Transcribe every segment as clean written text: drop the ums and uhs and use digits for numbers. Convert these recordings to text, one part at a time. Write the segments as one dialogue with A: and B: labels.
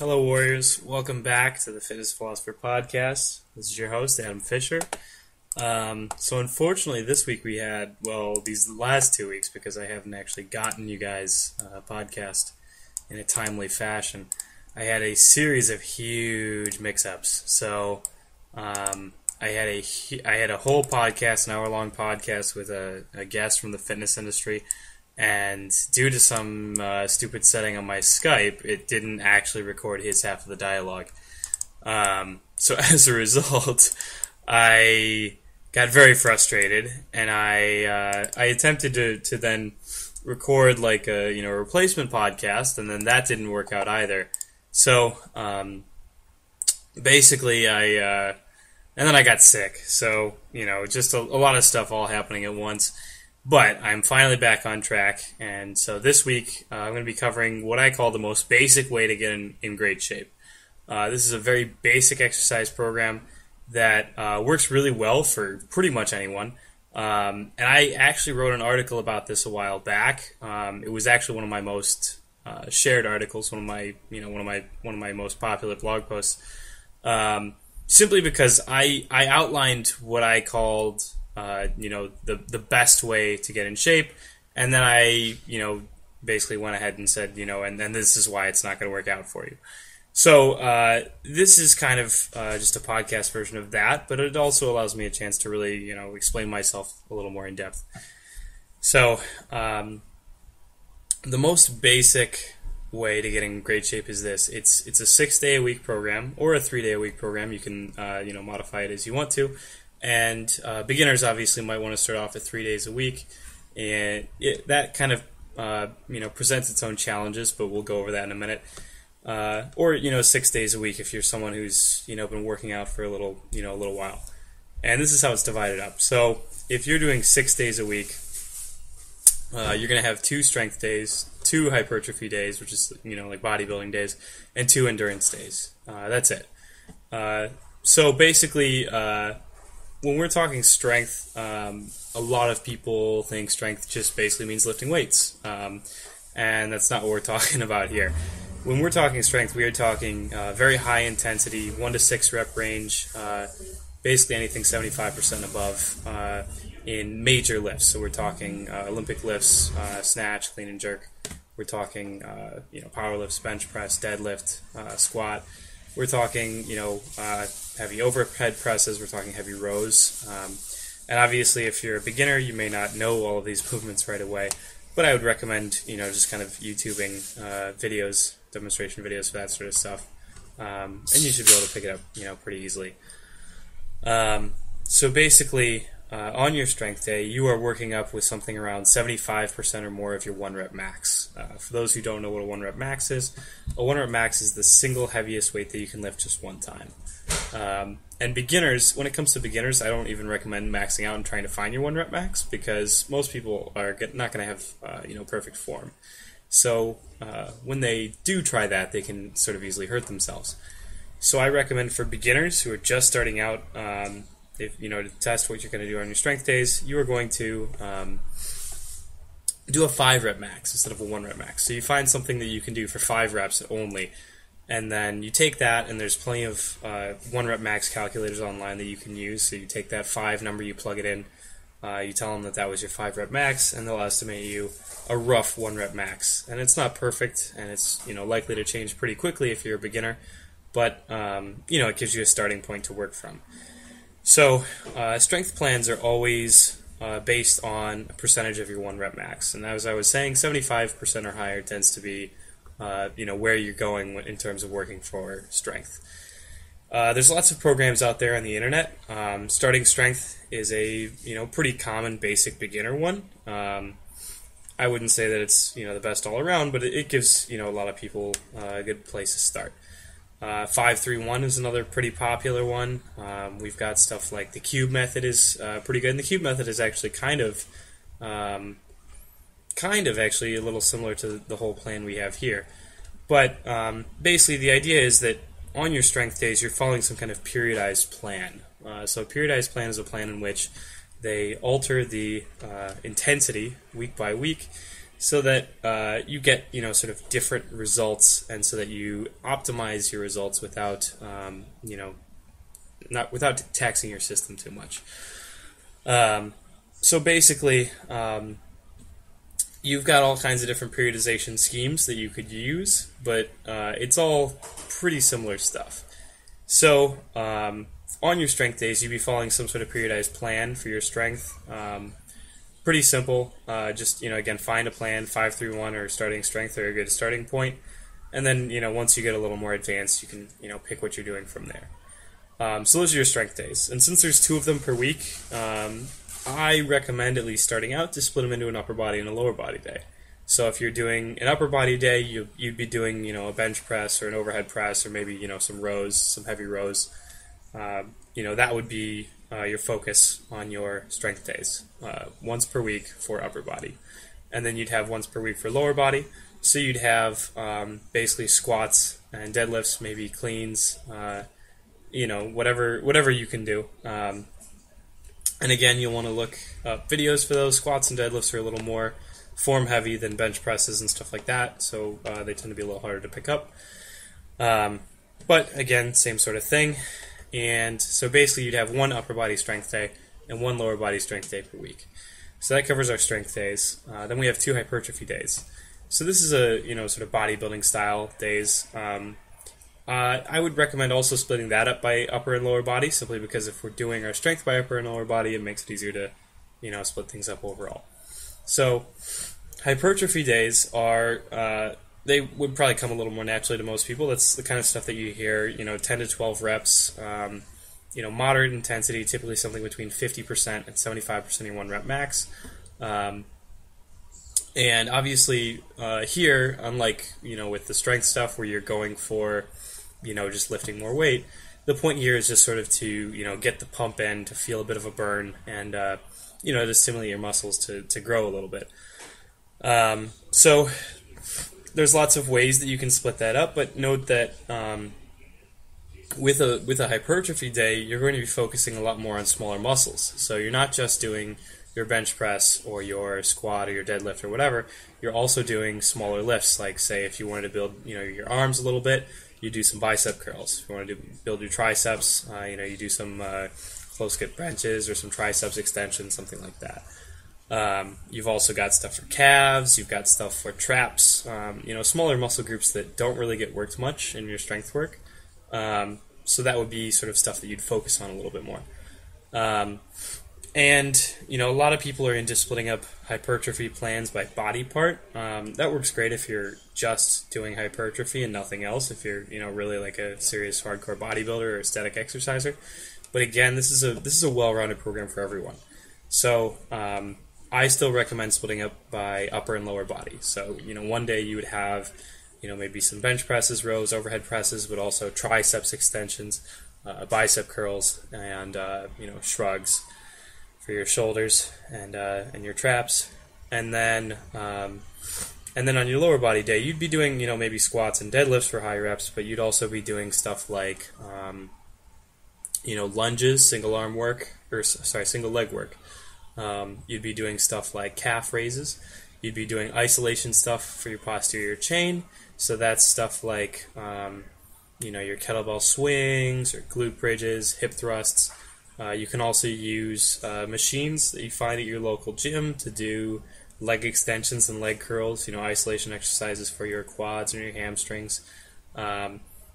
A: Hello, Warriors. Welcome back to the Philosopher podcast. This is your host, Adam Fisher. So unfortunately, this week we had, these last 2 weeks, because I haven't actually gotten you guys a podcast in a timely fashion, I had a series of huge mix-ups. So I had a whole podcast, an hour-long podcast with a guest from the fitness industry. And due to some stupid setting on my Skype, it didn't actually record his half of the dialogue. So as a result, I got very frustrated, and I attempted to then record like a replacement podcast, and then that didn't work out either. So basically, and then I got sick. So just a lot of stuff all happening at once. But I'm finally back on track, and so this week I'm going to be covering what I call the most basic way to get in great shape. This is a very basic exercise program that works really well for pretty much anyone. And I actually wrote an article about this a while back. It was actually one of my most shared articles, one of my most popular blog posts. Simply because I outlined what I called the best way to get in shape, and then I basically went ahead and said and then this is why it's not going to work out for you. So this is kind of just a podcast version of that, but it also allows me a chance to really explain myself a little more in depth. So the most basic way to get in great shape is this. It's a 6-day-a-week program or a 3-day-a-week program. You can modify it as you want to. And beginners obviously might want to start off at 3 days a week, and that kind of presents its own challenges, but we'll go over that in a minute. Or 6 days a week if you're someone who's been working out for a little while. And this is how it's divided up. So if you're doing 6 days a week, you're going to have 2 strength days, 2 hypertrophy days, which is like bodybuilding days, and 2 endurance days. That's it. So basically, when we're talking strength, a lot of people think strength just basically means lifting weights, and that's not what we're talking about here. When we're talking strength, we are talking very high intensity, 1 to 6 rep range, basically anything 75% above in major lifts. So we're talking Olympic lifts, snatch, clean and jerk. We're talking power lifts, bench press, deadlift, squat. We're talking heavy overhead presses. We're talking heavy rows. And obviously, if you're a beginner, you may not know all of these movements right away. But I would recommend, just kind of YouTubing videos, demonstration videos for that sort of stuff. And you should be able to pick it up, pretty easily. So basically, on your strength day, you are working up with something around 75% or more of your 1-rep max. For those who don't know what a 1-rep max is, a 1-rep max is the single heaviest weight that you can lift just one time. And beginners, when it comes to beginners, I don't even recommend maxing out and trying to find your 1-rep max, because most people are not going to have perfect form. So when they do try that, they can sort of easily hurt themselves. So I recommend for beginners who are just starting out, if to test what you're going to do on your strength days, you are going to do a 5-rep max instead of a 1-rep max. So you find something that you can do for 5 reps only, and then you take that, and there's plenty of 1-rep max calculators online that you can use. So you take that 5 number, you plug it in, you tell them that was your 5-rep max, and they'll estimate you a rough 1-rep max. And it's not perfect, and it's likely to change pretty quickly if you're a beginner, but it gives you a starting point to work from. So strength plans are always based on a percentage of your 1-rep max. And as I was saying, 75% or higher tends to be where you're going in terms of working for strength. There's lots of programs out there on the internet. Starting strength is a pretty common basic beginner one. I wouldn't say that it's the best all around, but it gives a lot of people a good place to start. 5-3-1 is another pretty popular one. We've got stuff like the cube method is pretty good, and the cube method is actually kind of actually a little similar to the whole plan we have here. But basically, the idea is that on your strength days, you're following some kind of periodized plan. So a periodized plan is a plan in which they alter the intensity week by week so that you get sort of different results, and so that you optimize your results without not without taxing your system too much. So basically, you've got all kinds of different periodization schemes that you could use, but it's all pretty similar stuff. So on your strength days, you'd be following some sort of periodized plan for your strength. Pretty simple. Just again, find a plan, 5-3-1 or starting strength are a good starting point, and then once you get a little more advanced, you can pick what you're doing from there. So those are your strength days, and since there's 2 of them per week, I recommend, at least starting out, to split them into an upper body and a lower body day. So if you're doing an upper body day, you'd be doing a bench press or an overhead press, or maybe some rows, some heavy rows. That would be your focus on your strength days, once per week for upper body, and then you'd have once per week for lower body. So you'd have basically squats and deadlifts, maybe cleans, whatever you can do. And again, you'll want to look up videos for those. Squats and deadlifts are a little more form heavy than bench presses and stuff like that, so they tend to be a little harder to pick up. But again, same sort of thing. And so basically you'd have one upper body strength day and one lower body strength day per week. So that covers our strength days. Then we have 2 hypertrophy days. So this is a sort of bodybuilding style days. I would recommend also splitting that up by upper and lower body, simply because if we're doing our strength by upper and lower body, it makes it easier to split things up overall. So hypertrophy days are they would probably come a little more naturally to most people. That's the kind of stuff that you hear, 10 to 12 reps, moderate intensity, typically something between 50% and 75% in 1 rep max. And obviously here, unlike, with the strength stuff where you're going for, just lifting more weight, the point here is just sort of to, get the pump in, to feel a bit of a burn, and, to stimulate your muscles to grow a little bit. So there's lots of ways that you can split that up, but note that with a hypertrophy day, you're going to be focusing a lot more on smaller muscles. So you're not just doing your bench press or your squat or your deadlift or whatever. You're also doing smaller lifts, like say if you wanted to build your arms a little bit, you do some bicep curls. If you want to build your triceps, you do some close grip benches or some triceps extensions, something like that. You've also got stuff for calves, you've got stuff for traps, smaller muscle groups that don't really get worked much in your strength work. So that would be sort of stuff that you'd focus on a little bit more. And, a lot of people are into splitting up hypertrophy plans by body part. That works great if you're just doing hypertrophy and nothing else, if you're, really like a serious hardcore bodybuilder or aesthetic exerciser. But again, this is a well-rounded program for everyone. So, I still recommend splitting up by upper and lower body. So, one day you would have, maybe some bench presses, rows, overhead presses, but also triceps extensions, bicep curls, and, shrugs for your shoulders and your traps. And then on your lower body day, you'd be doing, maybe squats and deadlifts for high reps, but you'd also be doing stuff like, lunges, single leg work. You'd be doing stuff like calf raises. You'd be doing isolation stuff for your posterior chain. So that's stuff like, your kettlebell swings or glute bridges, hip thrusts. You can also use machines that you find at your local gym to do leg extensions and leg curls, isolation exercises for your quads and your hamstrings.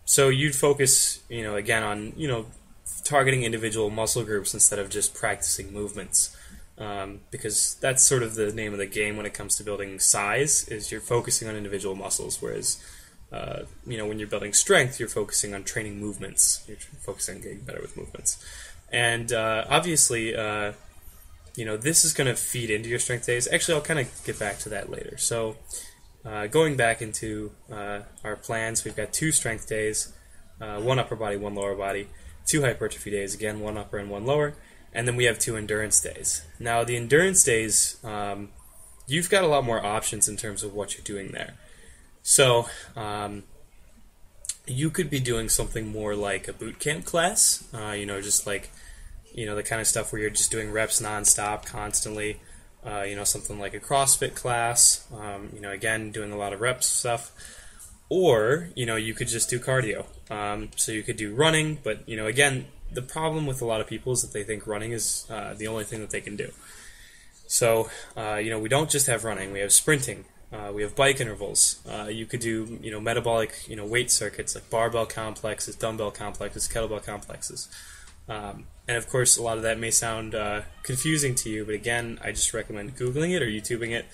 A: So you'd focus, again on, targeting individual muscle groups instead of just practicing movements. Because that's sort of the name of the game when it comes to building size, is you're focusing on individual muscles, whereas, when you're building strength, you're focusing on training movements. You're focusing on getting better with movements. And obviously, this is going to feed into your strength days. Actually, I'll kind of get back to that later. So going back into our plans, we've got 2 strength days, 1 upper body, 1 lower body, 2 hypertrophy days, again, 1 upper and 1 lower, and then we have 2 endurance days. Now, the endurance days, you've got a lot more options in terms of what you're doing there. So you could be doing something more like a boot camp class, just like, the kind of stuff where you're just doing reps nonstop, constantly. something like a CrossFit class, again, doing a lot of reps stuff. Or, you could just do cardio. So you could do running, but, again, the problem with a lot of people is that they think running is the only thing that they can do. So, we don't just have running, we have sprinting, we have bike intervals. You could do, metabolic, weight circuits like barbell complexes, dumbbell complexes, kettlebell complexes. And of course, a lot of that may sound confusing to you, but again, I just recommend Googling it or YouTubing it,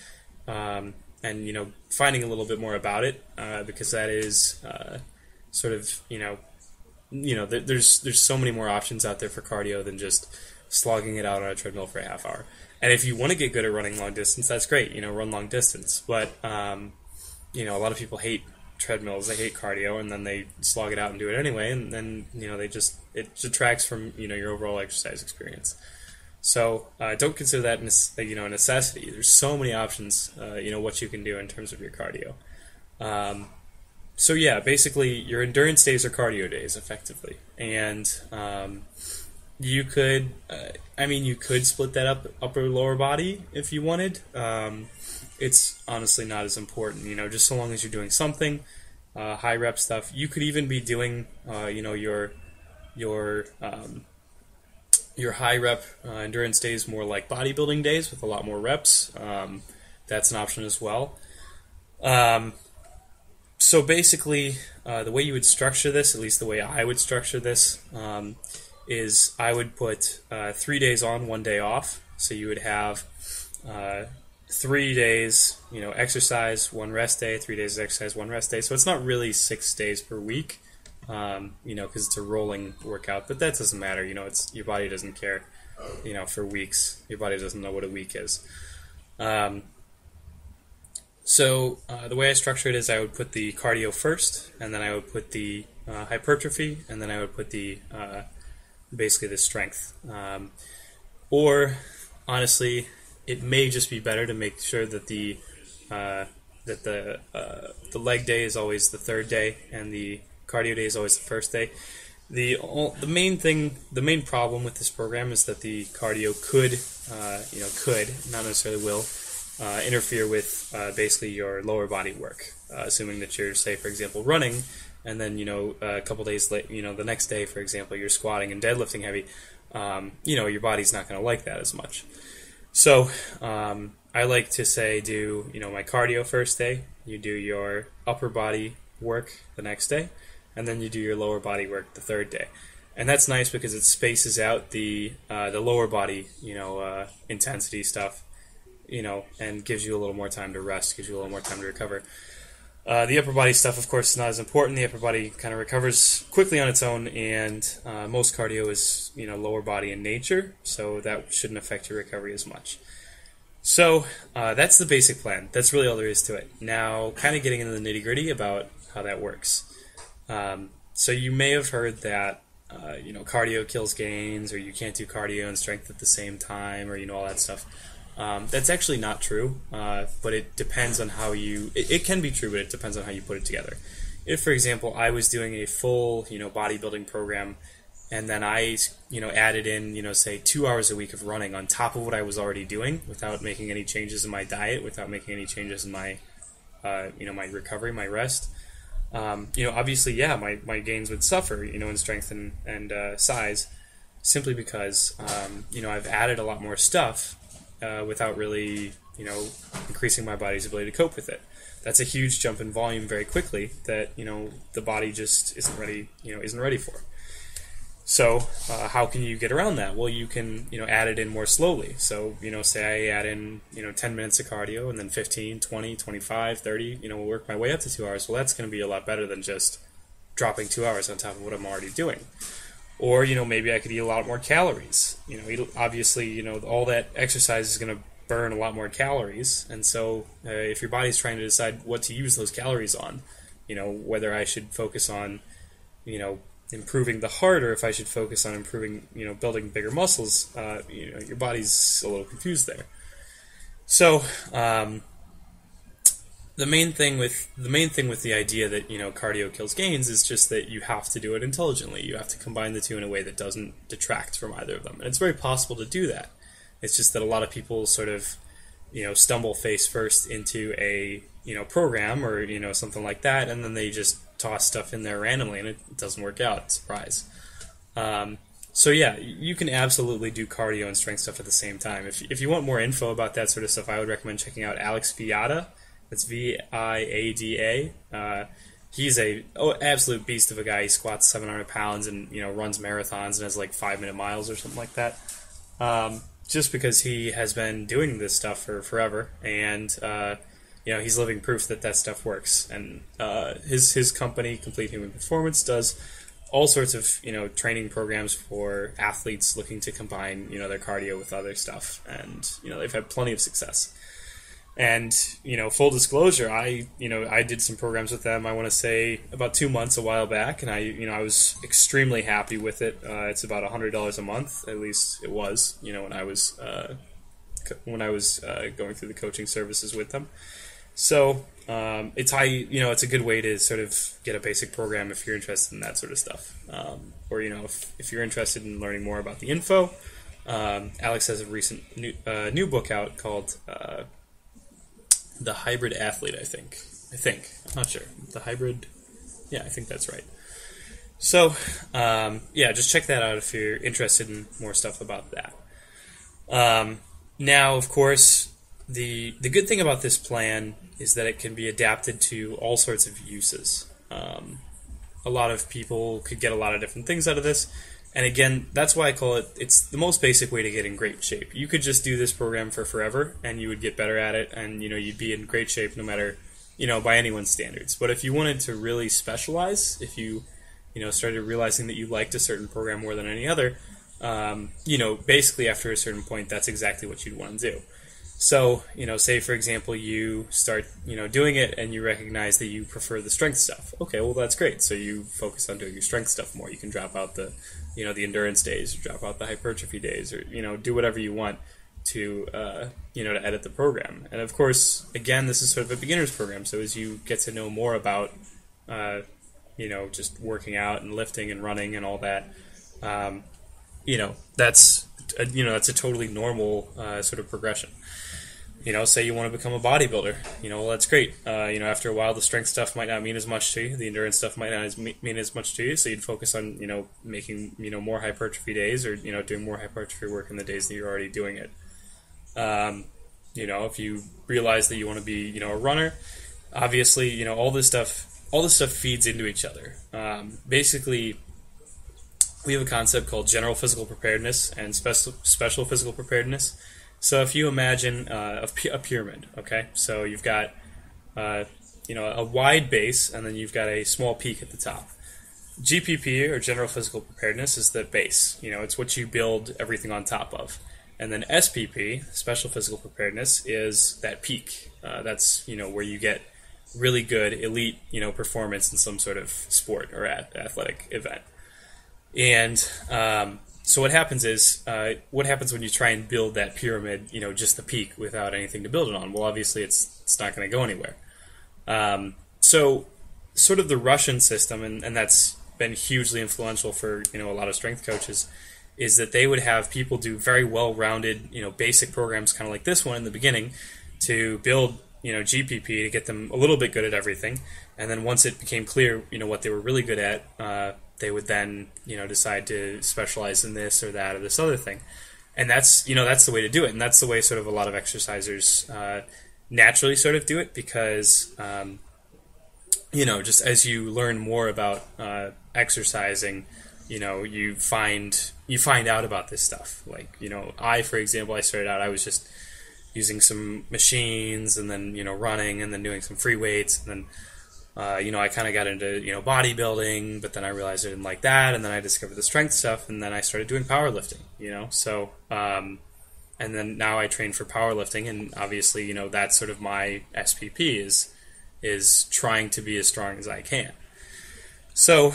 A: and finding a little bit more about it, because that is sort of there's so many more options out there for cardio than just slogging it out on a treadmill for a half hour. And if you want to get good at running long distance, that's great. Run long distance, but a lot of people hate treadmills, they hate cardio, and then they slog it out and do it anyway, and then it detracts from your overall exercise experience. So don't consider that a necessity. There's so many options, what you can do in terms of your cardio. So yeah, basically your endurance days are cardio days, effectively, and you could split that up, upper lower body if you wanted. It's honestly not as important, just so long as you're doing something, high rep stuff. You could even be doing, your high rep endurance days more like bodybuilding days with a lot more reps. That's an option as well. So basically, the way you would structure this, at least the way I would structure this, is I would put 3 days on, 1 day off. So you would have 3 days, exercise, 1 rest day, 3 days of exercise, 1 rest day. So it's not really 6 days per week, because it's a rolling workout. But that doesn't matter, your body doesn't care, for weeks. Your body doesn't know what a week is. So the way I structure it is I would put the cardio first, and then I would put the hypertrophy, and then I would put the basically the strength. Or honestly, it may just be better to make sure that the leg day is always the third day, and the cardio day is always the first day. The main problem with this program is that the cardio could, not necessarily will, interfere with basically your lower body work. Assuming that you're, say, for example, running, and then a couple days later, the next day, for example, you're squatting and deadlifting heavy. Your body's not going to like that as much. So I like to say do my cardio first day, you do your upper body work the next day, and then you do your lower body work the third day. And that's nice because it spaces out the lower body intensity stuff, and gives you a little more time to rest, gives you a little more time to recover. The upper body stuff, of course, is not as important. The upper body kind of recovers quickly on its own, and most cardio is lower body in nature, so that shouldn't affect your recovery as much. So that's the basic plan. That's really all there is to it. Now, kind of getting into the nitty-gritty about how that works. So you may have heard that cardio kills gains, or you can't do cardio and strength at the same time, or all that stuff. That's actually not true, but it depends on how you... It can be true, but it depends on how you put it together. If, for example, I was doing a full, bodybuilding program, and then I, added in, say 2 hours a week of running on top of what I was already doing, without making any changes in my diet, without making any changes in my, my recovery, my rest, obviously, yeah, my gains would suffer, in strength and size, simply because, I've added a lot more stuff, without really, increasing my body's ability to cope with it. That's a huge jump in volume very quickly that, the body just isn't ready for. So, how can you get around that? Well, you can, add it in more slowly. So, say I add in, 10 minutes of cardio, and then 15, 20, 25, 30, we'll work my way up to 2 hours. Well, that's going to be a lot better than just dropping 2 hours on top of what I'm already doing. Or, maybe I could eat a lot more calories. Obviously, all that exercise is going to burn a lot more calories. And so if your body's trying to decide what to use those calories on, whether I should focus on, improving the heart, or if I should focus on improving, building bigger muscles, your body's a little confused there. So, the main thing with the idea that cardio kills gains is just that you have to do it intelligently. You have to combine the two in a way that doesn't detract from either of them, and it's very possible to do that. It's just that a lot of people sort of stumble face first into a program or something like that, and then they just toss stuff in there randomly and it doesn't work out. Surprise. So yeah, you can absolutely do cardio and strength stuff at the same time. If you want more info about that sort of stuff, I would recommend checking out Alex Viada. That's Viada. He's a absolute beast of a guy. He squats 700 pounds and runs marathons and has like 5-minute miles or something like that. Just because he has been doing this stuff for forever, and he's living proof that stuff works. And his company, Complete Human Performance, does all sorts of training programs for athletes looking to combine their cardio with other stuff, and they've had plenty of success. And full disclosure, I did some programs with them. I want to say about 2 months a while back, and I was extremely happy with it. It's about $100 a month, at least it was. When I was going through the coaching services with them. So it's a good way to sort of get a basic program if you're interested in that sort of stuff, or if you're interested in learning more about the info. Alex has a recent new book out called The Hybrid Athlete, I think. I'm not sure. The Hybrid... Yeah, I think that's right. So, just check that out if you're interested in more stuff about that. Now, of course, the good thing about this plan is that it can be adapted to all sorts of uses. A lot of people could get a lot of different things out of this. And again, that's why I call it's the most basic way to get in great shape. You could just do this program for forever, and you would get better at it, and you'd be in great shape no matter, by anyone's standards. But if you wanted to really specialize, if you, started realizing that you liked a certain program more than any other, basically after a certain point, that's exactly what you'd want to do. So, say for example, you start, doing it and you recognize that you prefer the strength stuff. Okay, well that's great. So you focus on doing your strength stuff more. You can drop out the endurance days, or drop out the hypertrophy days, or, do whatever you want to, to edit the program. And of course, again, this is sort of a beginner's program. So as you get to know more about, just working out and lifting and running and all that, that's a totally normal, sort of progression. Say you want to become a bodybuilder, well, that's great. After a while, the strength stuff might not mean as much to you. The endurance stuff might not mean as much to you. So you'd focus on, making, more hypertrophy days, or, doing more hypertrophy work in the days that you're already doing it. If you realize that you want to be, a runner, obviously, all this stuff feeds into each other. Basically, we have a concept called general physical preparedness and special physical preparedness. So if you imagine a pyramid, okay? So you've got, a wide base, and then you've got a small peak at the top. GPP, or General Physical Preparedness, is the base. It's what you build everything on top of. And then SPP, Special Physical Preparedness, is that peak. That's, where you get really good, elite, performance in some sort of sport or athletic event. And so what happens when you try and build that pyramid, just the peak without anything to build it on? Well, obviously it's not going to go anywhere. So sort of the Russian system, and that's been hugely influential for, a lot of strength coaches, is that they would have people do very well-rounded, basic programs kind of like this one in the beginning to build, GPP to get them a little bit good at everything. And then once it became clear, what they were really good at, they would then, decide to specialize in this or that or this other thing. And that's the way to do it. And that's the way sort of a lot of exercisers naturally sort of do it, because, just as you learn more about exercising, you find out about this stuff. Like, for example, I started out, I was just using some machines and then, running and then doing some free weights, and then I kind of got into, bodybuilding, but then I realized I didn't like that, and then I discovered the strength stuff, and then I started doing powerlifting, so, and then now I train for powerlifting, and obviously, that's sort of my SPP is trying to be as strong as I can. So,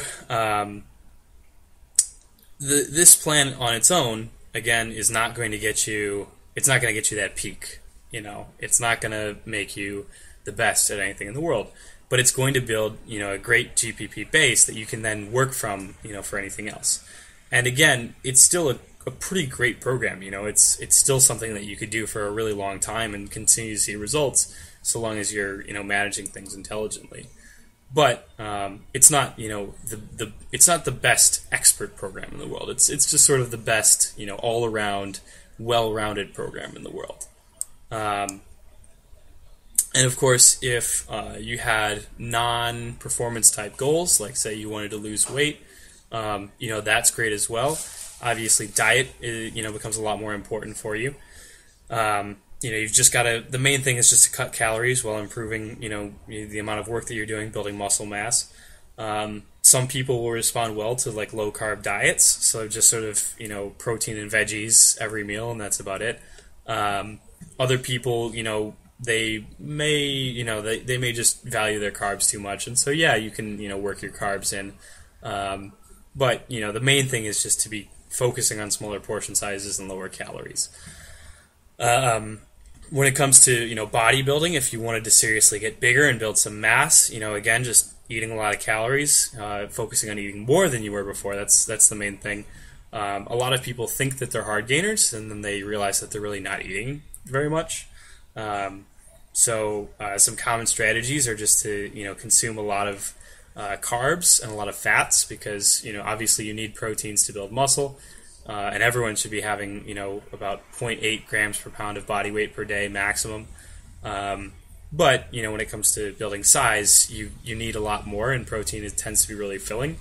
A: this plan on its own, again, is not going to get you, it's not going to get you that peak, it's not going to make you the best at anything in the world. But it's going to build, a great GPP base that you can then work from, for anything else. And again, it's still a pretty great program. It's still something that you could do for a really long time and continue to see results, so long as you're managing things intelligently. But it's not it's not the best expert program in the world. It's just sort of the best all around well-rounded program in the world. And of course, if you had non-performance type goals, like say you wanted to lose weight, that's great as well. Obviously, diet becomes a lot more important for you. You've just got to. The main thing is just to cut calories while improving the amount of work that you're doing, building muscle mass. Some people will respond well to like low carb diets, so just sort of protein and veggies every meal, and that's about it. Other people, they may they may just value their carbs too much, and so you can work your carbs in. But the main thing is just to be focusing on smaller portion sizes and lower calories. When it comes to bodybuilding, if you wanted to seriously get bigger and build some mass, again, just eating a lot of calories, focusing on eating more than you were before. That's the main thing. A lot of people think that they're hard gainers, and then they realize that they're really not eating very much. So some common strategies are just to consume a lot of carbs and a lot of fats, because obviously you need proteins to build muscle, and everyone should be having about 0.8 grams per pound of body weight per day maximum. But when it comes to building size, you need a lot more, and protein tends to be really filling.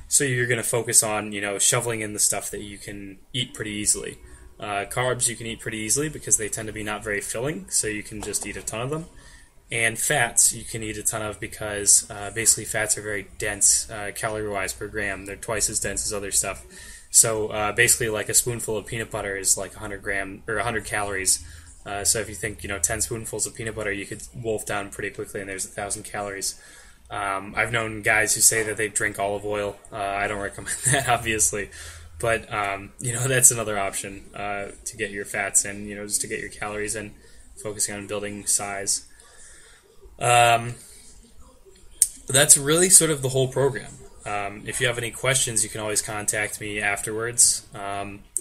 A: So you're going to focus on shoveling in the stuff that you can eat pretty easily. Carbs you can eat pretty easily because they tend to be not very filling, so you can just eat a ton of them. And fats you can eat a ton of because basically fats are very dense calorie-wise per gram. They're twice as dense as other stuff. So basically like a spoonful of peanut butter is like 100 calories. So if you think 10 spoonfuls of peanut butter, you could wolf down pretty quickly, and there's 1,000 calories. I've known guys who say that they drink olive oil. I don't recommend that, obviously. But, that's another option to get your fats in, just to get your calories in, focusing on building size. That's really sort of the whole program. If you have any questions, you can always contact me afterwards.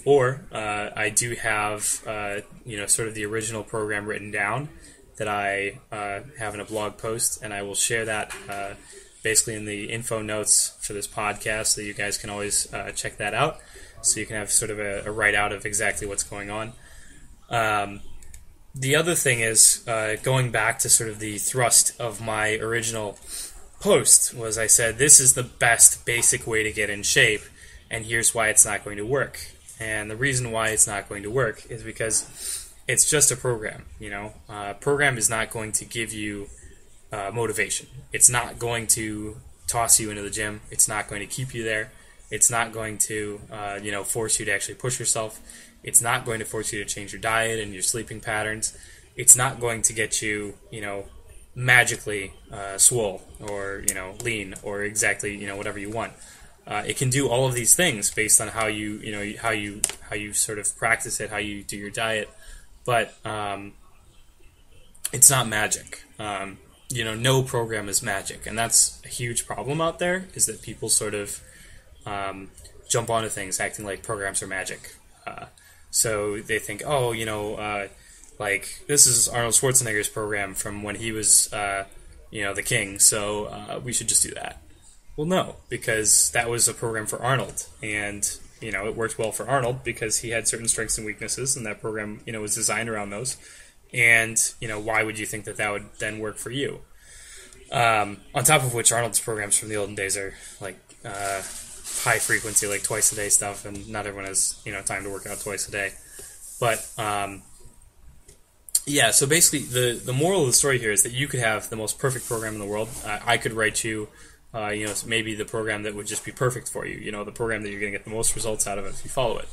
A: Or I do have, sort of the original program written down that I have in a blog post, and I will share that basically in the info notes for this podcast, so you guys can always check that out, so you can have sort of a write-out of exactly what's going on. The other thing is, going back to sort of the thrust of my original post, was I said, this is the best basic way to get in shape, and here's why it's not going to work. And the reason why it's not going to work is because it's just a program. Program is not going to give you motivation. It's not going to toss you into the gym. It's not going to keep you there. It's not going to, force you to actually push yourself. It's not going to force you to change your diet and your sleeping patterns. It's not going to get you, magically swole or, lean or exactly, whatever you want. It can do all of these things based on how you sort of practice it, how you do your diet, but it's not magic. No program is magic, and that's a huge problem out there, is that people sort of jump onto things acting like programs are magic. So they think, like this is Arnold Schwarzenegger's program from when he was, the king, so we should just do that. Well, no, because that was a program for Arnold, and it worked well for Arnold because he had certain strengths and weaknesses, and that program was designed around those. And why would you think that would then work for you? On top of which, Arnold's programs from the olden days are like high frequency, like twice a day stuff, and not everyone has time to work out twice a day. But so basically the moral of the story here is that you could have the most perfect program in the world. I could write you maybe the program that would just be perfect for you, the program that you're going to get the most results out of if you follow it.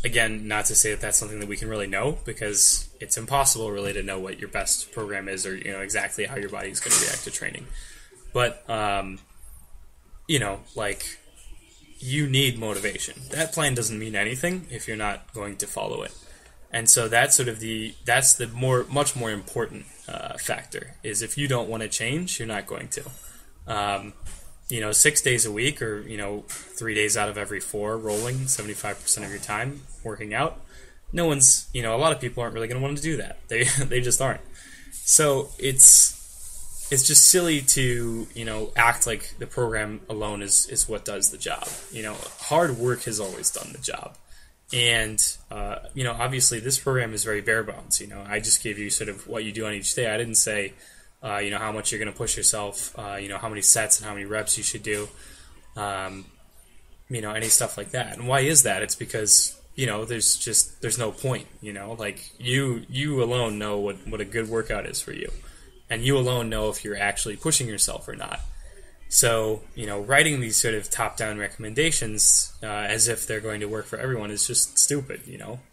A: Again, not to say that that's something that we can really know, because it's impossible really to know what your best program is, or exactly how your body is going to react to training. But you need motivation. That plan doesn't mean anything if you're not going to follow it. And so that's sort of much more important factor, is if you don't want to change, you're not going to. 6 days a week, or 3 days out of every four, rolling 75% of your time working out, no one's, a lot of people aren't really going to want to do that. They just aren't. So it's just silly to act like the program alone is what does the job. Hard work has always done the job. And, obviously this program is very bare bones. I just gave you sort of what you do on each day. I didn't say, how much you're going to push yourself, how many sets and how many reps you should do, any stuff like that. And why is that? It's because, there's no point, like you alone know what a good workout is for you. And you alone know if you're actually pushing yourself or not. So, writing these sort of top-down recommendations as if they're going to work for everyone is just stupid,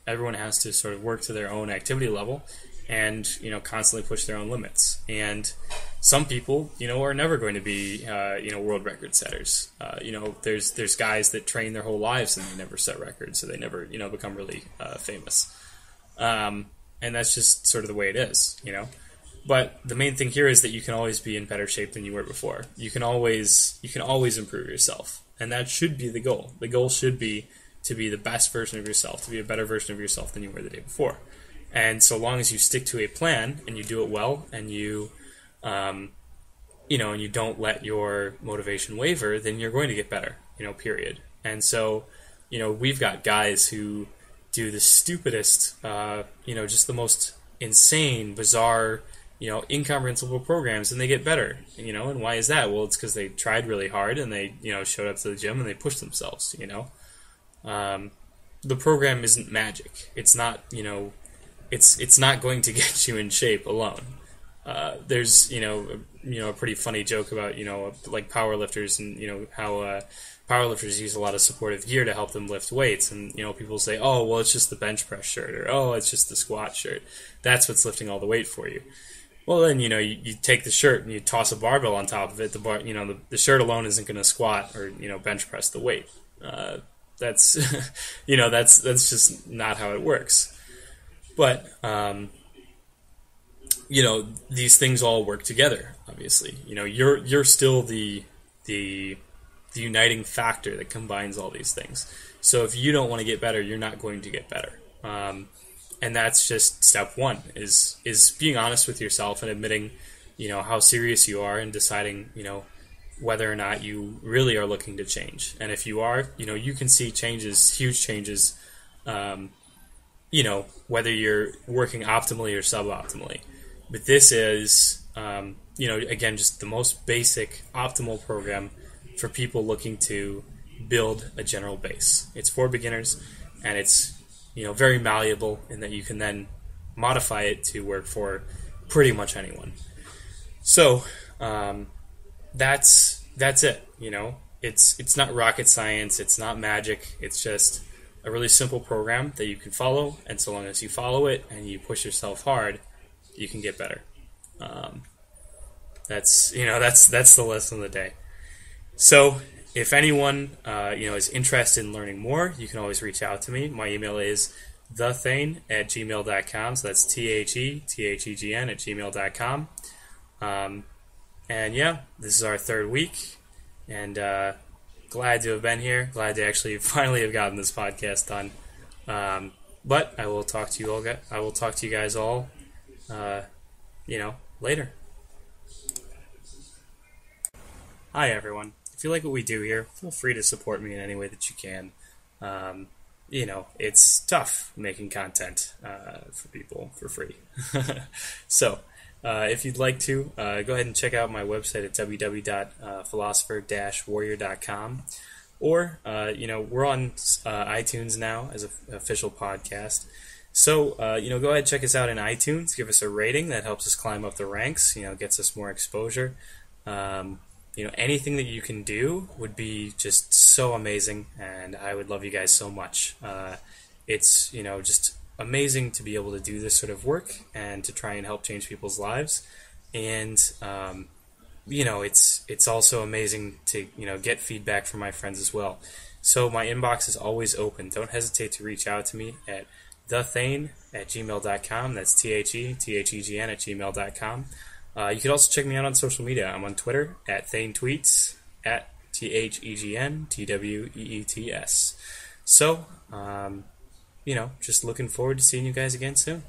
A: Everyone has to sort of work to their own activity level and, constantly push their own limits. And some people, are never going to be, world record setters. There's guys that train their whole lives and they never set records, so they never, become really famous. And that's just sort of the way it is, But the main thing here is that you can always be in better shape than you were before. You can always improve yourself, and that should be the goal. The goal should be to be the best version of yourself, to be a better version of yourself than you were the day before. And so long as you stick to a plan and you do it well, and you, and you don't let your motivation waver, then you're going to get better. Period. And so, we've got guys who do the stupidest, just the most insane, bizarre, incomprehensible programs, and they get better, and why is that? Well, it's because they tried really hard, and they, showed up to the gym, and they pushed themselves, The program isn't magic. It's not, it's not going to get you in shape alone. There's, a pretty funny joke about, like powerlifters and, how, powerlifters use a lot of supportive gear to help them lift weights, and people say, oh, well, it's just the bench press shirt, or oh, it's just the squat shirt. That's what's lifting all the weight for you. Well, then you take the shirt and you toss a barbell on top of it. The shirt alone isn't going to squat or bench press the weight. That's that's just not how it works. But these things all work together. Obviously, you're still the uniting factor that combines all these things. So if you don't want to get better, you're not going to get better. And that's just step one, is being honest with yourself and admitting, how serious you are, and deciding, whether or not you really are looking to change. And if you are, you can see changes, huge changes, whether you're working optimally or suboptimally. But this is, again, just the most basic, optimal program for people looking to build a general base. It's for beginners, and it's very malleable in that you can then modify it to work for pretty much anyone. So that's it. It's not rocket science. It's not magic. It's just a really simple program that you can follow, and so long as you follow it and you push yourself hard, you can get better. That's the lesson of the day. So if anyone is interested in learning more, you can always reach out to me. My email is thethegn@gmail.com. So that's THEGN@gmail.com. And yeah, this is our third week, and glad to have been here. Glad to actually finally have gotten this podcast done. But I will talk to you all. I will talk to you guys all, later. Hi everyone. If you like what we do here, feel free to support me in any way that you can. It's tough making content for people for free. So, if you'd like to, go ahead and check out my website at www.philosopher-warrior.com. Or, we're on iTunes now as an official podcast. So, go ahead and check us out in iTunes. Give us a rating. That helps us climb up the ranks, gets us more exposure. Anything that you can do would be just so amazing, and I would love you guys so much. It's, just amazing to be able to do this sort of work and to try and help change people's lives. And, it's also amazing to, get feedback from my friends as well. So my inbox is always open. Don't hesitate to reach out to me at thethegn@gmail.com. That's THEGN@gmail.com. You could also check me out on social media. I'm on Twitter at ThaneTweets. at THEGN TWEETS. So, just looking forward to seeing you guys again soon.